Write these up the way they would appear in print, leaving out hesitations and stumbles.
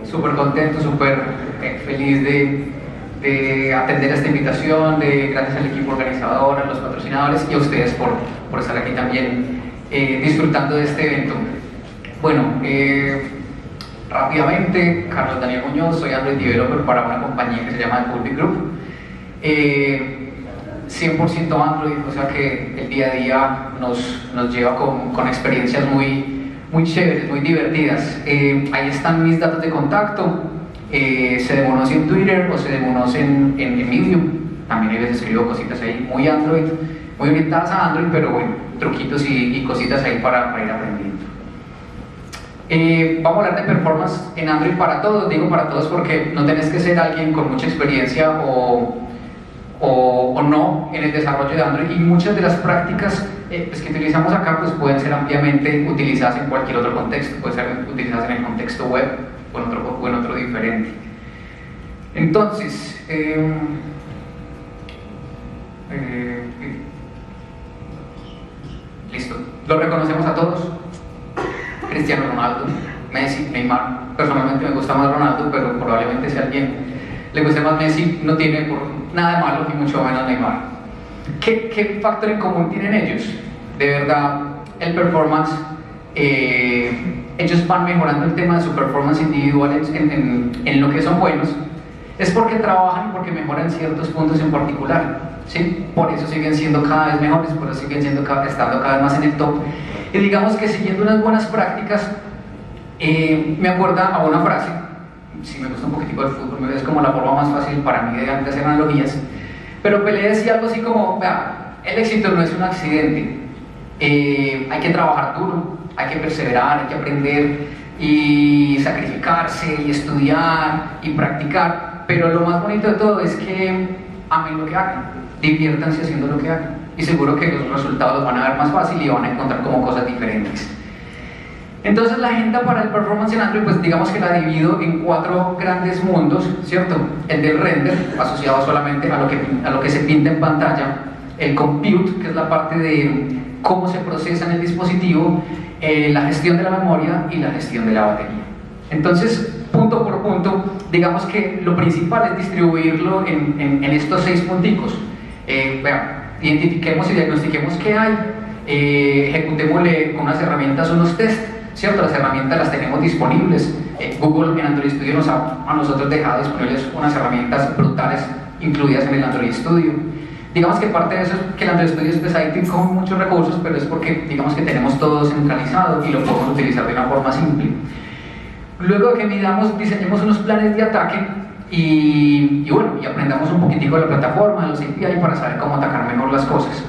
súper contento, súper feliz de atender esta invitación, gracias al equipo organizador, a los patrocinadores y a ustedes por estar aquí también disfrutando de este evento. Bueno, rápidamente, Carlos Daniel Muñoz, soy Android Developer para una compañía que se llama Pulpit Group. 100% Android, o sea que el día a día nos lleva con experiencias muy chéveres, muy divertidas. Ahí están mis datos de contacto, se demonoce en Twitter o se demonoce en Medium. También a veces escribo cositas ahí, muy Android, muy orientadas a Android, pero bueno, truquitos y cositas ahí para ir aprendiendo. Vamos a hablar de performance en Android para todos. Digo para todos porque no tenés que ser alguien con mucha experiencia o no en el desarrollo de Android, y muchas de las prácticas que utilizamos acá pues pueden ser ampliamente utilizadas en cualquier otro contexto, pueden ser utilizadas en el contexto web o en otro diferente. Entonces, listo, lo reconocemos a todos: Cristiano Ronaldo, Messi, Neymar. Personalmente me gusta más Ronaldo, pero probablemente si a alguien le guste más Messi, no tiene nada de malo, y mucho menos Neymar. ¿Qué factor en común tienen ellos? De verdad, el performance, ellos van mejorando el tema de su performance individual en lo que son buenos, es porque trabajan y porque mejoran ciertos puntos en particular, ¿sí? Por eso siguen siendo cada vez mejores, por eso siguen estando cada vez más en el top. Y digamos que siguiendo unas buenas prácticas, me acuerda a una frase. Si me gusta un poquitico el fútbol, es como la forma más fácil para mí de hacer analogías, pero Pelé decía algo así como: vea, el éxito no es un accidente, hay que trabajar duro, hay que perseverar, hay que aprender y sacrificarse y estudiar y practicar, pero lo más bonito de todo es que amen lo que hagan, diviértanse haciendo lo que hagan, y seguro que los resultados los van a ver más fácil y van a encontrar como cosas diferentes. Entonces la agenda para el performance en Android, pues digamos que la divido en 4 grandes mundos, ¿cierto? El del render, asociado solamente a lo que se pinta en pantalla; el compute, que es la parte de cómo se procesa en el dispositivo; la gestión de la memoria y la gestión de la batería. Entonces, punto por punto, digamos que lo principal es distribuirlo en estos 6 punticos. Identifiquemos y diagnostiquemos qué hay, ejecutémosle con unas herramientas unos test, ¿cierto? Las herramientas las tenemos disponibles. Google en Android Studio nos ha a nosotros dejado disponibles unas herramientas brutales incluidas en el Android Studio. Digamos que parte de eso es que el Android Studio es pesadito y con muchos recursos, pero es porque digamos que tenemos todo centralizado y lo podemos utilizar de una forma simple. Luego de que diseñemos unos planes de ataque y aprendamos un poquitico de la plataforma, de los API, para saber cómo atacar mejor las cosas.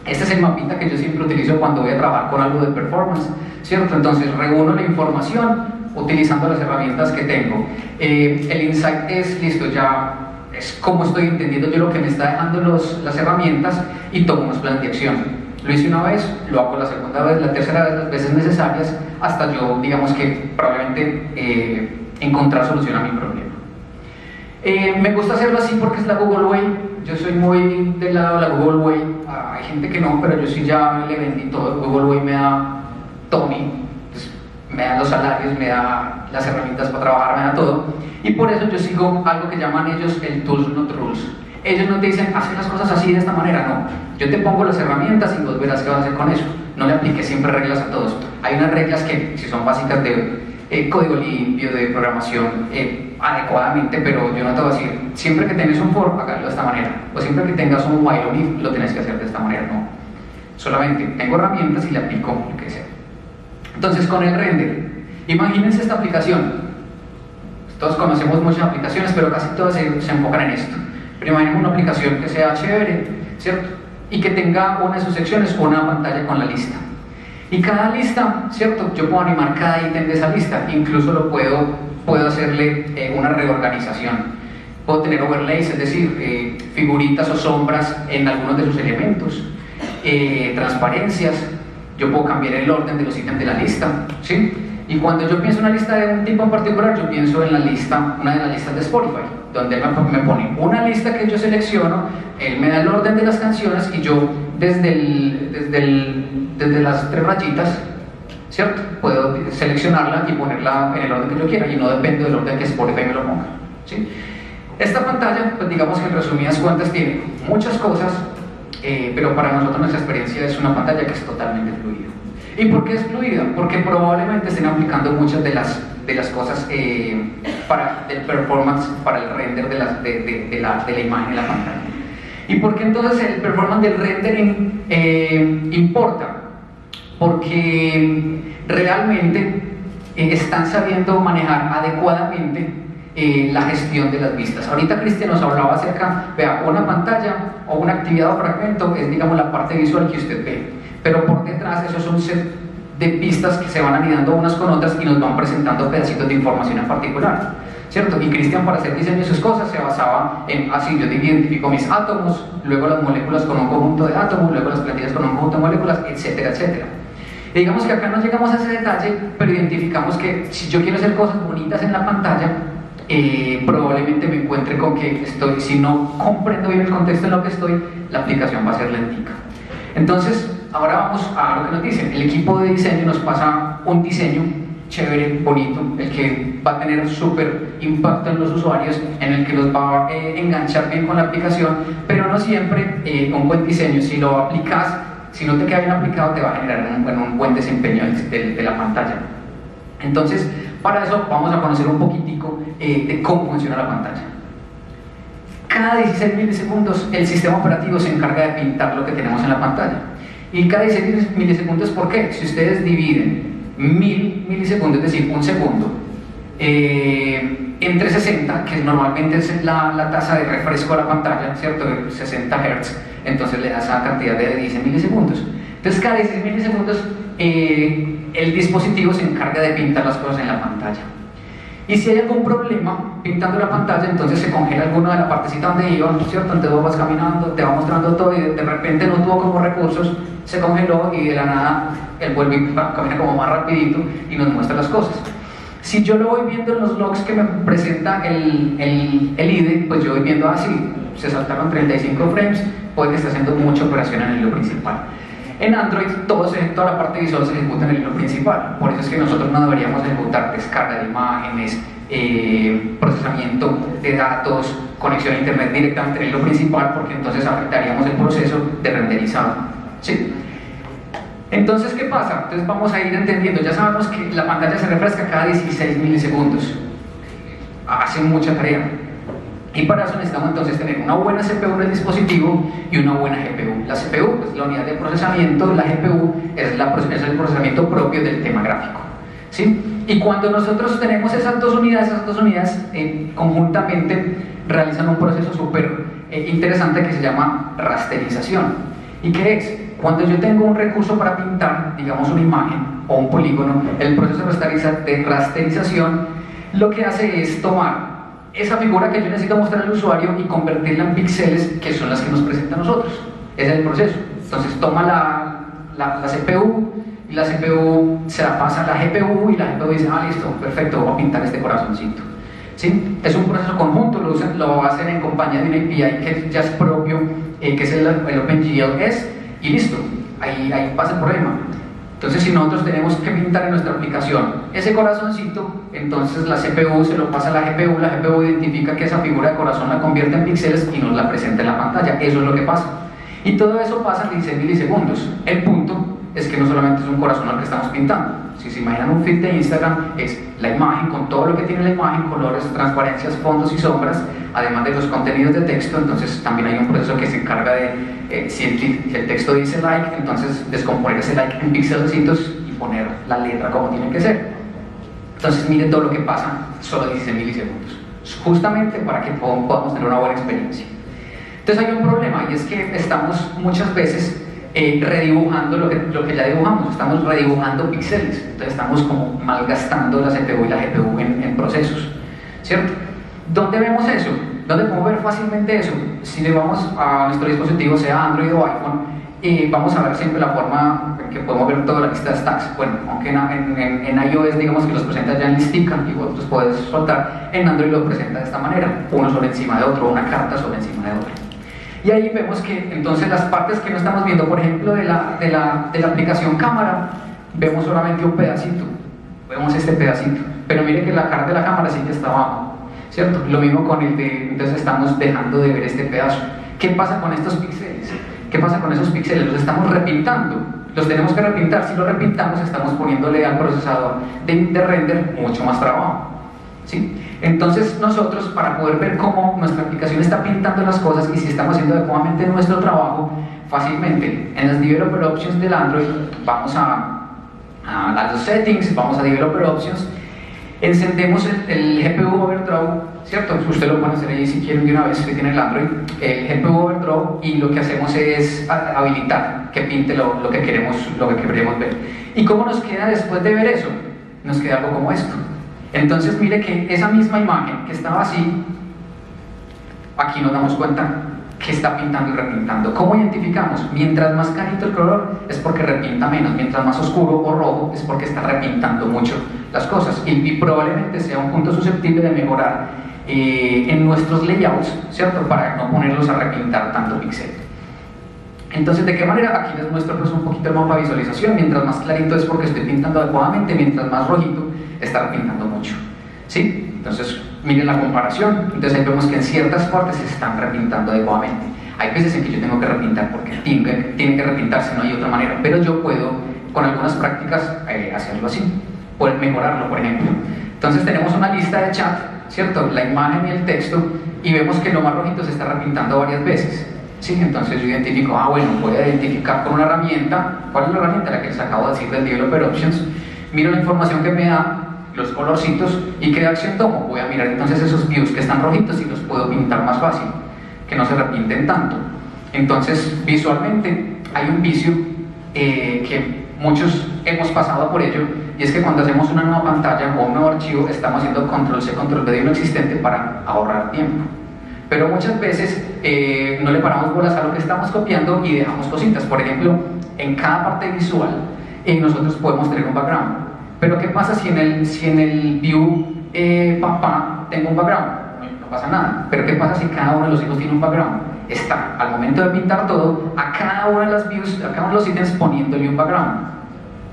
Este es el mapita que yo siempre utilizo cuando voy a trabajar con algo de performance, ¿cierto? Entonces reúno la información utilizando las herramientas que tengo. El insight es: listo, ya es como estoy entendiendo yo lo que me está dejando las herramientas, y tomo unos planes de acción. Lo hice una vez, lo hago la segunda vez, la tercera vez, las veces necesarias, hasta yo, digamos que probablemente encontrar solución a mi problema. Me gusta hacerlo así porque es la Google Way. Yo soy muy del lado de la Google Way. Hay gente que no, pero yo sí ya le vendí todo. Google Way me da Tony, me da los salarios, me da las herramientas para trabajar, me da todo. Y por eso yo sigo algo que llaman ellos el Tools Not Rules. Ellos no te dicen: haz las cosas así de esta manera, no. Yo te pongo las herramientas y vos verás qué vas a hacer con eso. No le apliques siempre reglas a todos. Hay unas reglas que si son básicas de código limpio, de programación adecuadamente, pero yo no te voy a decir: siempre que tengas un for, hágalo de esta manera, o siempre que tengas un while o if, lo tenés que hacer de esta manera. No, solamente tengo herramientas y le aplico lo que sea. Entonces, con el render, imagínense esta aplicación. Todos conocemos muchas aplicaciones, pero casi todas se enfocan en esto. Pero imaginen una aplicación que sea chévere, ¿cierto? Y que tenga una de sus secciones una pantalla con la lista. Y cada lista, ¿cierto? Yo puedo animar cada ítem de esa lista, incluso lo puedo hacerle una reorganización. Puedo tener overlays, es decir, figuritas o sombras en algunos de sus elementos, transparencias. Yo puedo cambiar el orden de los ítems de la lista, ¿sí? Y cuando yo pienso en una lista de un tipo en particular, yo pienso en una de las listas de Spotify, donde él me pone una lista que yo selecciono, él me da el orden de las canciones y yo desde las 3 rayitas ¿cierto? Puedo seleccionarla y ponerla en el orden que yo quiera y no depende del orden que Spotify me lo ponga, ¿sí? Esta pantalla, pues digamos que en resumidas cuentas tiene muchas cosas, pero para nosotros nuestra experiencia es una pantalla que es totalmente fluida. ¿Y por qué es fluida? Porque probablemente estén aplicando muchas de las cosas para el performance, para el render de la imagen en la pantalla. ¿Y por qué entonces el performance del rendering importa? Porque realmente están sabiendo manejar adecuadamente la gestión de las vistas. Ahorita Cristian nos hablaba acerca, vea, una pantalla o una actividad o fragmento es, digamos, la parte visual que usted ve, pero por detrás esos son set de pistas que se van anidando unas con otras y nos van presentando pedacitos de información en particular, ¿cierto? Y Cristian, para hacer diseño de sus cosas, se basaba en, así, yo identifico mis átomos, luego las moléculas con un conjunto de átomos, luego las plantillas con un conjunto de moléculas, etcétera, etcétera. Y digamos que acá no llegamos a ese detalle, pero identificamos que si yo quiero hacer cosas bonitas en la pantalla, probablemente me encuentre con que si no comprendo bien el contexto en lo que estoy, la aplicación va a ser lentica. Entonces, ahora vamos a lo que nos dicen. El equipo de diseño nos pasa un diseño chévere, bonito, el que va a tener súper impacto en los usuarios, en el que los va a enganchar bien con la aplicación, pero no siempre un buen diseño, si lo aplicas, si no te queda bien aplicado, te va a generar un buen desempeño de la pantalla. Entonces, para eso vamos a conocer un poquitico de cómo funciona la pantalla. Cada 16 milisegundos el sistema operativo se encarga de pintar lo que tenemos en la pantalla. Y cada 16 milisegundos, ¿por qué? Si ustedes dividen 1000 milisegundos, es decir, un segundo, entre 60, que normalmente es la tasa de refresco de la pantalla, ¿cierto? 60 Hz, entonces le da esa cantidad de 16 milisegundos. Entonces, cada 16 milisegundos el dispositivo se encarga de pintar las cosas en la pantalla. Y si hay algún problema pintando la pantalla, entonces se congela alguna de la partecita donde iba, ¿cierto? Entonces vos vas caminando, te va mostrando todo y de repente no tuvo como recursos, se congeló y de la nada él vuelve y camina como más rapidito y nos muestra las cosas. Si yo lo voy viendo en los logs que me presenta el IDE, pues yo voy viendo así, se saltaron 35 frames, puede que esté haciendo mucha operación en el hilo principal. En Android, toda la parte visual se ejecuta en el hilo principal, por eso es que nosotros no deberíamos ejecutar descarga de imágenes, procesamiento de datos, conexión a internet directamente en el hilo principal, porque entonces afectaríamos el proceso de renderizado, ¿sí? Entonces, ¿qué pasa? Entonces vamos a ir entendiendo, ya sabemos que la pantalla se refresca cada 16 milisegundos, hace mucha tarea. Y para eso necesitamos entonces tener una buena CPU en el dispositivo y una buena GPU. La CPU es la unidad de procesamiento, la GPU es el procesamiento propio del tema gráfico, ¿sí? Y cuando nosotros tenemos esas dos unidades conjuntamente realizan un proceso súper interesante que se llama rasterización. ¿Y qué es? Cuando yo tengo un recurso para pintar, digamos una imagen o un polígono, el proceso de rasterización lo que hace es tomar esa figura que yo necesito mostrar al usuario y convertirla en píxeles que son las que nos presenta a nosotros. Ese es el proceso. Entonces toma la CPU y la CPU se la pasa a la GPU y la GPU dice, ah, listo, perfecto, voy a pintar este corazoncito, ¿sí? Es un proceso conjunto, lo hacen en compañía de una API que ya es propio, que es el OpenGLS, y listo, ahí pasa el problema. Entonces, si nosotros tenemos que pintar en nuestra aplicación ese corazoncito, entonces la CPU se lo pasa a la GPU identifica que esa figura de corazón la convierte en píxeles y nos la presenta en la pantalla. Eso es lo que pasa. Y todo eso pasa en 16 milisegundos. El punto es que no solamente es un corazón al que estamos pintando. Si se imaginan un feed de Instagram, es la imagen con todo lo que tiene la imagen, colores, transparencias, fondos y sombras, además de los contenidos de texto. Entonces también hay un proceso que se encarga de, si el texto dice like, entonces descomponer ese like en píxelcitos y poner la letra como tiene que ser. Entonces miren todo lo que pasa, solo 16 milisegundos, justamente para que podamos tener una buena experiencia. Entonces hay un problema, y es que estamos muchas veces redibujando lo que ya dibujamos, estamos redibujando píxeles, entonces estamos como malgastando la CPU y la GPU en procesos, ¿cierto? ¿Dónde vemos eso? ¿Dónde podemos ver fácilmente eso? Si le vamos a nuestro dispositivo, sea Android o iPhone, vamos a ver siempre la forma en que podemos ver toda la lista de stacks. Bueno, aunque en iOS digamos que los presenta ya en listica y vos los puedes soltar, en Android lo presenta de esta manera, uno sobre encima de otro, una carta sobre encima de otra. Y ahí vemos que entonces las partes que no estamos viendo, por ejemplo, de la aplicación cámara, vemos solamente un pedacito, vemos este pedacito, pero mire que la cara de la cámara sí que está abajo, ¿cierto? Lo mismo con el de, entonces estamos dejando de ver este pedazo. ¿Qué pasa con estos píxeles? ¿Qué pasa con esos píxeles? Los estamos repintando, los tenemos que repintar. Si los repintamos, estamos poniéndole al procesador de render mucho más trabajo, ¿sí? Entonces nosotros, para poder ver cómo nuestra aplicación está pintando las cosas y si estamos haciendo adecuadamente nuestro trabajo, fácilmente en las Developer Options del Android vamos a los settings, vamos a Developer Options, encendemos el GPU Overdraw, ¿cierto? Usted lo puede hacer ahí si quieren de una vez que tiene el Android, el GPU Overdraw, y lo que hacemos es habilitar que pinte lo que queremos ver. ¿Y cómo nos queda después de ver eso? Nos queda algo como esto. Entonces mire que esa misma imagen que estaba así, aquí nos damos cuenta que está pintando y repintando. ¿Cómo identificamos? Mientras más clarito el color es porque repinta menos, mientras más oscuro o rojo es porque está repintando mucho las cosas, y probablemente sea un punto susceptible de mejorar en nuestros layouts, ¿cierto? Para no ponerlos a repintar tanto píxel. Entonces, ¿de qué manera? Aquí les muestro pues un poquito el mapa de visualización. Mientras más clarito es porque estoy pintando adecuadamente, mientras más rojito está repintando mucho, ¿sí? Entonces, miren la comparación. Entonces ahí vemos que en ciertas partes se están repintando adecuadamente. Hay veces en que yo tengo que repintar porque tiene que repintarse, no hay otra manera, pero yo puedo, con algunas prácticas, hacerlo así, poder mejorarlo, por ejemplo. Entonces tenemos una lista de chat, ¿cierto? La imagen y el texto, y vemos que lo más rojito se está repintando varias veces, ¿sí? Entonces yo identifico, bueno, voy a identificar con una herramienta. ¿Cuál es la herramienta? La que les acabo de decir del Developer Options. Miro la información que me da, los colorcitos, y qué acción tomo. Voy a mirar entonces esos views que están rojitos y los puedo pintar más fácil, que no se repinten tanto. Entonces visualmente hay un vicio que muchos hemos pasado por ello, y es que cuando hacemos una nueva pantalla o un nuevo archivo estamos haciendo control C, control V de uno existente para ahorrar tiempo, pero muchas veces no le paramos bolas a lo que estamos copiando y dejamos cositas. Por ejemplo, en cada parte visual nosotros podemos tener un background. Pero ¿qué pasa si en el view papá tengo un background? No pasa nada. Pero ¿qué pasa si cada uno de los hijos tiene un background? Está, al momento de pintar todo, a cada uno de las views, a cada uno de los ítems poniéndole un background.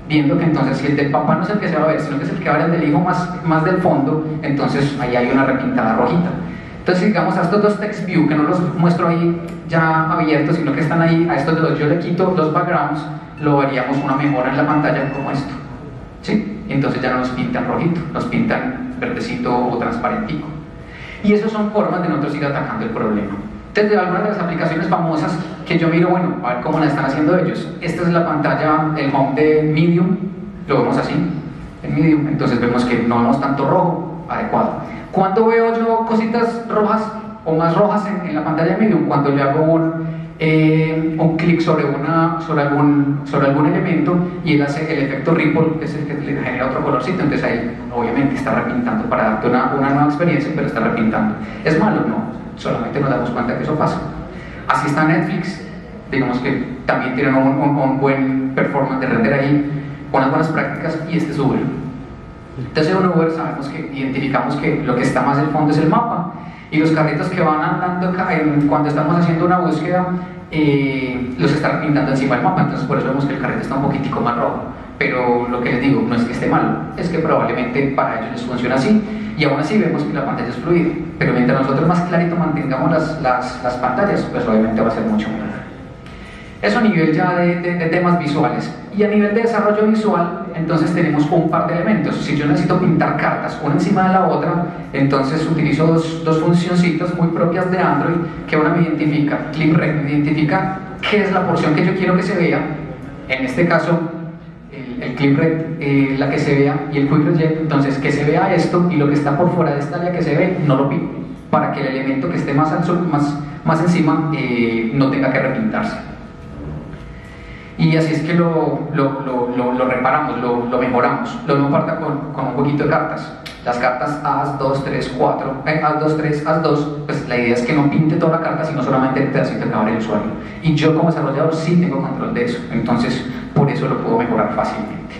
Viendo que entonces si el del papá no es el que se va a ver, sino que es el que va a ver el del hijo más del fondo, entonces ahí hay una repintada rojita. Entonces, digamos, a estos dos text view, que no los muestro ahí ya abiertos, sino que están ahí, a estos dos yo le quito los backgrounds, lo veríamos una mejora en la pantalla como esto, ¿sí? Entonces ya no nos pintan rojito, nos pintan verdecito o transparentico. Y esas son formas de nosotros ir atacando el problema. Entonces, de algunas de las aplicaciones famosas que yo miro, bueno, a ver cómo la están haciendo ellos. Esta es la pantalla, el home de Medium, lo vemos así, en Medium. Entonces vemos que no vemos tanto rojo, adecuado. ¿Cuándo veo yo cositas rojas o más rojas en la pantalla de Medium? Cuando le hago un clic sobre algún elemento y él hace el efecto ripple, que es el que le genera otro colorcito. Entonces ahí obviamente está repintando para darte una nueva experiencia, pero está repintando. ¿Es malo? No, solamente nos damos cuenta que eso pasa. Así está Netflix, digamos que también tienen un buen performance de render ahí, unas buenas prácticas, y este es Uber. Entonces en Uber sabemos que identificamos que lo que está más al fondo es el mapa, y los carritos que van andando cuando estamos haciendo una búsqueda los están pintando encima del mapa. Entonces por eso vemos que el carrito está un poquitico más rojo. Pero lo que les digo, no es que esté malo, es que probablemente para ellos les funciona así, y aún así vemos que la pantalla es fluida. Pero mientras nosotros más clarito mantengamos las pantallas, pues obviamente va a ser mucho mejor. Eso a nivel ya de temas visuales. Y a nivel de desarrollo visual, entonces tenemos un par de elementos. Si yo necesito pintar cartas una encima de la otra, entonces utilizo dos funcioncitas muy propias de Android, que una me identifica, ClipRect me identifica qué es la porción que yo quiero que se vea. En este caso, el ClipRect, la que se vea, y el Quick Reject, entonces que se vea esto, y lo que está por fuera de esta área que se ve, no lo pinto, para que el elemento que esté más encima no tenga que repintarse. Y así es que lo reparamos, lo mejoramos. Lo mismo pasa con un poquito de cartas. Las cartas As 2, 3, 4, As 2, 3, As 2, pues la idea es que no pinte toda la carta, sino solamente el pedacito que abre el usuario. Y yo como desarrollador sí tengo control de eso, entonces por eso lo puedo mejorar fácilmente.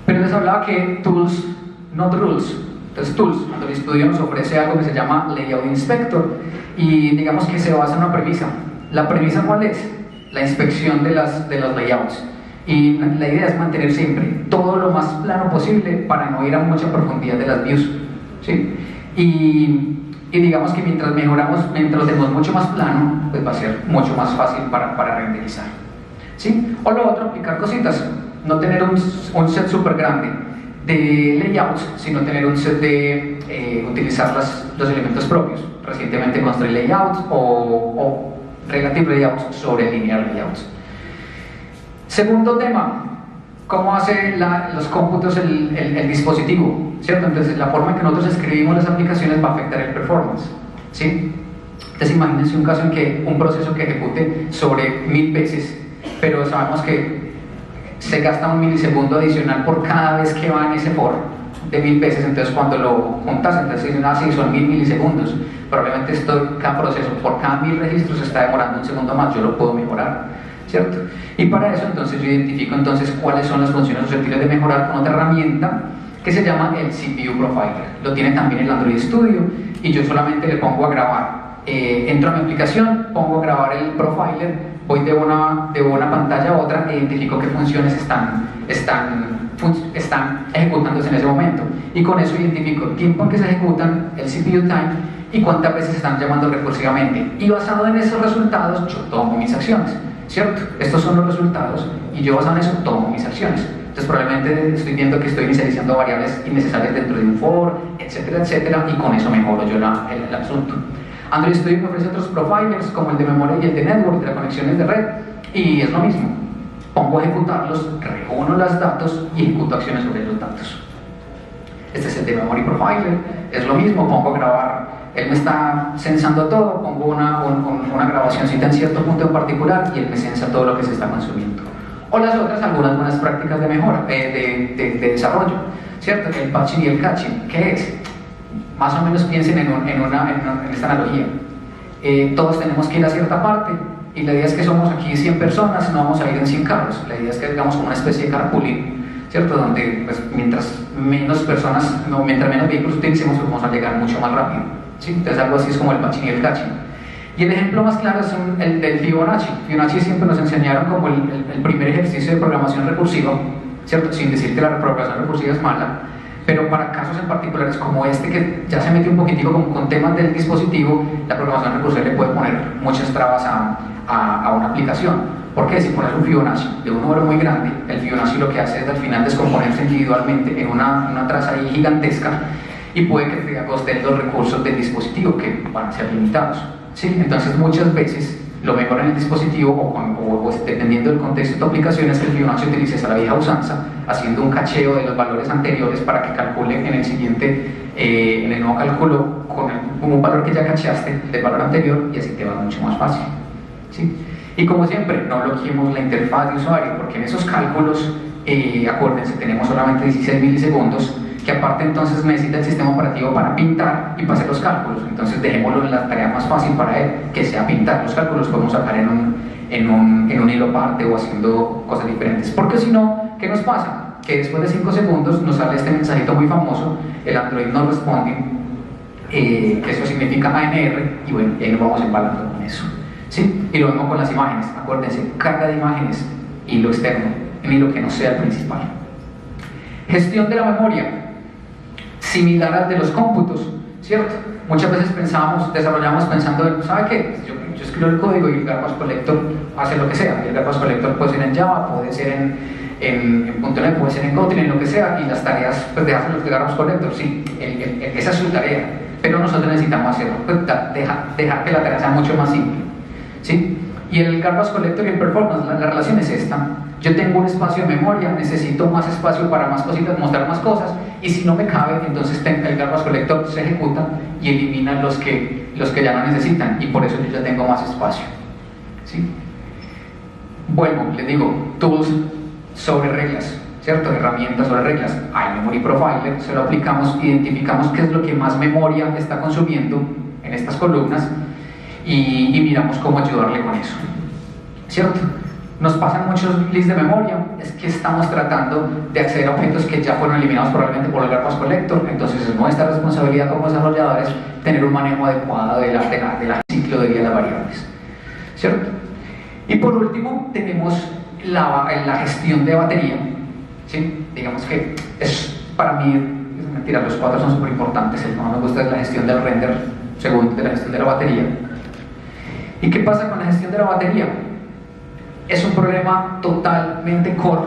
Pero les hablaba que tools, not rules. Entonces tools, cuando el estudio nos ofrece algo que se llama Layout Inspector, y digamos que se basa en una premisa. ¿La premisa cuál es? La inspección de los layouts. Y la idea es mantener siempre todo lo más plano posible para no ir a mucha profundidad de las views, ¿sí? Y digamos que mientras lo tenemos mucho más plano, pues va a ser mucho más fácil para renderizar, ¿sí? O lo otro, aplicar cositas, no tener un set súper grande de layouts, sino tener un set de utilizar los elementos propios. Recientemente construí layouts o relative layouts sobre linear layouts. Segundo tema, cómo hace los cómputos el dispositivo, ¿cierto? Entonces la forma en que nosotros escribimos las aplicaciones va a afectar el performance, ¿sí? Entonces imagínense un caso en que un proceso que ejecute sobre 1000 veces, pero sabemos que se gasta un milisegundo adicional por cada vez que va en ese for de 1000 veces, entonces cuando lo juntas, entonces dicen, sí, son 1000 milisegundos, probablemente cada proceso por cada 1000 registros está demorando un segundo más, yo lo puedo mejorar, ¿cierto? Y para eso entonces yo identifico entonces cuáles son las funciones susceptibles de mejorar con otra herramienta que se llama el CPU Profiler. Lo tiene también el Android Studio y yo solamente le pongo a grabar. Entro a mi aplicación, pongo a grabar el profiler, voy de una pantalla a otra e identifico qué funciones están ejecutándose en ese momento. Y con eso identifico el tiempo en que se ejecutan, el CPU time y cuántas veces se están llamando recursivamente. Y basado en esos resultados yo tomo mis acciones, ¿cierto? Estos son los resultados y yo basado en eso tomo mis acciones. Entonces probablemente estoy viendo que estoy inicializando variables innecesarias dentro de un for, etcétera, etcétera, y con eso mejoro yo el asunto. Android Studio me ofrece otros profilers como el de memoria y el de network, de las conexiones de red, y es lo mismo. Pongo a ejecutarlos, reúno los datos y ejecuto acciones sobre los datos. Este es el de memory profiler, es lo mismo, pongo a grabar, él me está censando todo, pongo una grabacióncita en cierto punto en particular y él me censa todo lo que se está consumiendo. O las otras, algunas buenas prácticas de mejora, de desarrollo, ¿cierto? El patching y el catching, ¿qué es? Más o menos piensen en esta analogía. Todos tenemos que ir a cierta parte y la idea es que somos aquí 100 personas, no vamos a ir en 100 carros. La idea es que hagamos como una especie de carpooling, ¿cierto? Donde pues, mientras menos vehículos utilicemos, pues, vamos a llegar mucho más rápido, ¿sí? Entonces algo así es como el patching y el catching. Y el ejemplo más claro es el del Fibonacci. Fibonacci siempre nos enseñaron como el primer ejercicio de programación recursiva, ¿cierto? Sin decir que la programación recursiva es mala, pero para casos en particulares como este que ya se mete un poquitico con temas del dispositivo, la programación recursiva le puede poner muchas trabas a una aplicación. Porque si pones un Fibonacci de un número muy grande, el Fibonacci lo que hace es al final descomponerse individualmente en una traza ahí gigantesca y puede que te costen los recursos del dispositivo que van a ser limitados, ¿sí? Entonces muchas veces lo mejor en el dispositivo o dependiendo del contexto de tu aplicación es que el Fibonacci utilices a la vieja usanza haciendo un cacheo de los valores anteriores para que calcule en el siguiente, en el nuevo cálculo con un valor que ya cacheaste del valor anterior y así te va mucho más fácil, ¿sí? Y como siempre, no bloqueemos la interfaz de usuario porque en esos cálculos, acuérdense, tenemos solamente 16 milisegundos que aparte entonces necesita el sistema operativo para pintar y para hacer los cálculos. Entonces dejémoslo en la tarea más fácil para él, que sea pintar. Los cálculos podemos sacar en un hilo aparte o haciendo cosas diferentes. Porque si no, ¿qué nos pasa? Que después de 5 segundos nos sale este mensajito muy famoso, el Android no responde, que eso significa ANR, y bueno, y ahí nos vamos embalando con eso, ¿sí? Y lo mismo con las imágenes. Acuérdense, carga de imágenes y lo externo, en lo que no sea el principal. Gestión de la memoria, similar al de los cómputos, ¿cierto? Muchas veces desarrollamos pensando en, ¿sabe qué? Yo escribo el código y el garbage collector hace lo que sea. Y el garbage collector puede ser en Java, puede ser en .NET, puede ser en Kotlin, en lo que sea, y las tareas, pues dejan los garbage collector, sí, esa es su tarea, pero nosotros necesitamos hacerlo, pues, dejar que la tarea sea mucho más simple, ¿sí? Y el garbage collector y el performance, la relación es esta. Yo tengo un espacio de memoria, necesito más espacio para más cositas, mostrar más cosas, y si no me cabe, entonces el garbage collector se ejecuta y elimina los que ya no necesitan, y por eso yo ya tengo más espacio, ¿sí? Bueno, les digo, tools sobre reglas, ¿cierto? Herramientas sobre reglas. Hay Memory Profiler, se lo aplicamos, identificamos qué es lo que más memoria está consumiendo en estas columnas y miramos cómo ayudarle con eso, ¿cierto? Nos pasan muchos lists de memoria, es que estamos tratando de acceder a objetos que ya fueron eliminados probablemente por el garbage collector, entonces es nuestra responsabilidad como desarrolladores tener un manejo adecuado del ciclo de vida de las variables, ¿cierto? Y por último tenemos la gestión de batería, ¿sí? Digamos que es, para mí, es mentira, los cuatro son súper importantes. El que más me gusta es la gestión del render, segundo de la gestión de la batería. ¿Y qué pasa con la gestión de la batería? Es un problema totalmente core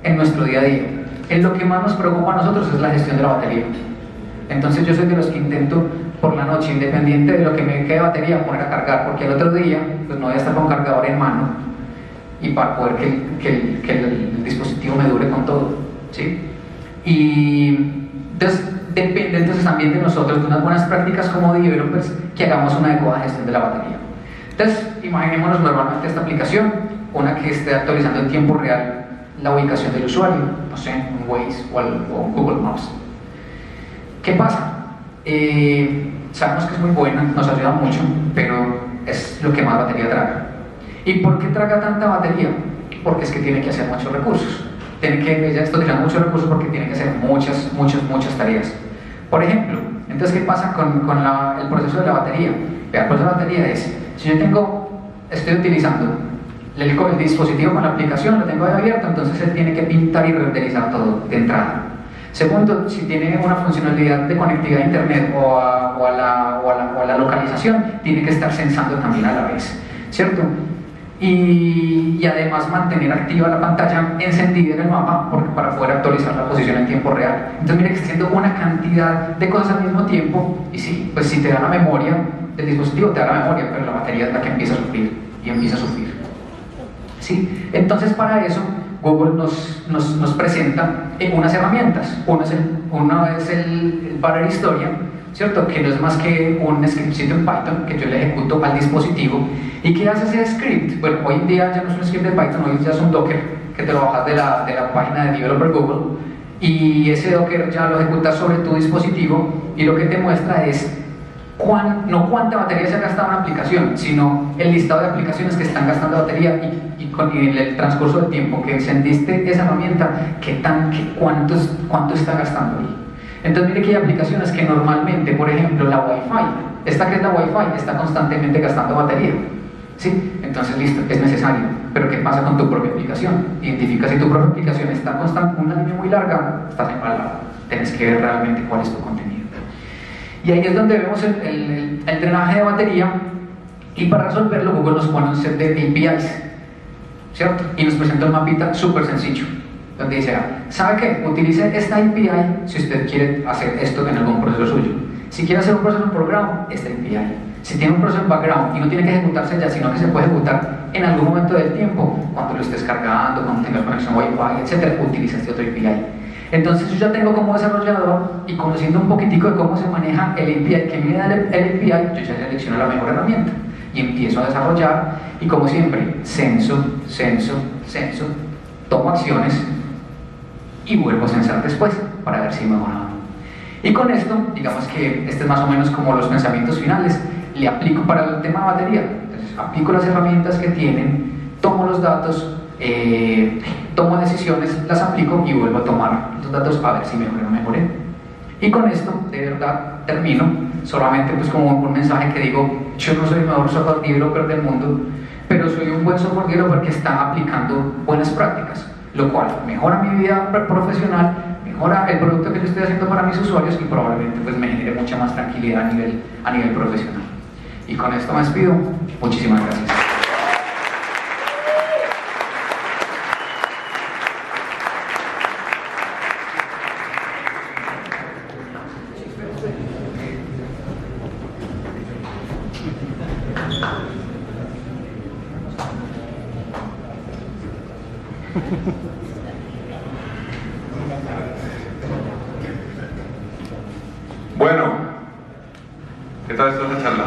en nuestro día a día. En lo que más nos preocupa a nosotros es la gestión de la batería. Entonces yo soy de los que intento por la noche, independiente de lo que me quede de batería, poner a cargar, porque el otro día pues no voy a estar con un cargador en mano y para poder que el dispositivo me dure con todo, ¿sí? Y entonces depende entonces también de nosotros, de unas buenas prácticas como developers, que hagamos una adecuada gestión de la batería. Entonces imaginémonos normalmente esta aplicación, una que esté actualizando en tiempo real la ubicación del usuario, no sé, un Waze o Google Maps. ¿Qué pasa? Sabemos que es muy buena, nos ayuda mucho, pero es lo que más batería traga. ¿Y por qué traga tanta batería? Porque es que tiene que hacer muchos recursos. Ella está utilizando muchos recursos porque tiene que hacer muchas tareas. Por ejemplo, entonces, ¿qué pasa con el proceso de la batería? El proceso de la batería es, si yo estoy utilizando el dispositivo con la aplicación, lo tengo ahí abierto, entonces él tiene que pintar y renderizar todo de entrada. Segundo, si tiene una funcionalidad de conectividad a internet o a la localización, tiene que estar sensando también a la vez, ¿cierto? Y además mantener activa la pantalla encendida en el mapa para poder actualizar la posición en tiempo real. Entonces mira que está haciendo una cantidad de cosas al mismo tiempo, y sí, pues si te da la memoria del dispositivo, te da la memoria, pero la batería es la que empieza a sufrir y empieza a sufrir. ¿Sí? Entonces para eso Google nos presenta unas herramientas. Una es el Battery Historian, ¿cierto? Que no es más que un scriptcito en Python que yo le ejecuto al dispositivo. ¿Y qué hace ese script? Bueno, hoy en día ya no es un script de Python, hoy ya es un Docker que te lo bajas de la página de Developer Google, y ese Docker ya lo ejecutas sobre tu dispositivo y lo que te muestra es no cuánta batería se ha gastado en una aplicación, sino el listado de aplicaciones que están gastando batería y con el transcurso del tiempo que encendiste esa herramienta, cuánto está gastando ahí. Entonces mire que hay aplicaciones que normalmente, por ejemplo la Wi-Fi, esta que es la Wi-Fi, está constantemente gastando batería, ¿sí? Entonces listo, es necesario. Pero ¿qué pasa con tu propia aplicación? Identifica si tu propia aplicación está constante, una línea muy larga, estás embalado. Tienes que ver realmente cuál es tu contenido. Y ahí es donde vemos el drenaje de batería, y para resolverlo Google nos pone un set de APIs, ¿cierto? Y nos presenta un mapita súper sencillo, donde dice, ¿sabe qué? Utilice esta API si usted quiere hacer esto en algún proceso suyo. Si quiere hacer un proceso en background, esta API. Si tiene un proceso en background y no tiene que ejecutarse ya, sino que se puede ejecutar en algún momento del tiempo, cuando lo estés cargando, cuando tengas conexión Wi-Fi, etc., utiliza este otro API. Entonces yo ya tengo como desarrollador, y conociendo un poquitico de cómo se maneja el API, que me da el API, yo ya selecciono la mejor herramienta y empiezo a desarrollar, y como siempre, censo, tomo acciones y vuelvo a censar después para ver si me mejora. Y con esto, digamos que este es más o menos como los pensamientos finales. Le aplico para el tema de batería, entonces aplico las herramientas que tienen, tomo los datos, tomo decisiones, las aplico y vuelvo a tomar los datos a ver si mejoré o no mejoré. Y con esto, de verdad, termino. Solamente pues como un mensaje que digo, yo no soy el mejor software developer del mundo, pero soy un buen software developer que está aplicando buenas prácticas, lo cual mejora mi vida profesional, mejora el producto que yo estoy haciendo para mis usuarios, y probablemente pues me genere mucha más tranquilidad a nivel profesional. Y con esto me despido. Muchísimas gracias. Bueno, ¿qué tal está esta charla?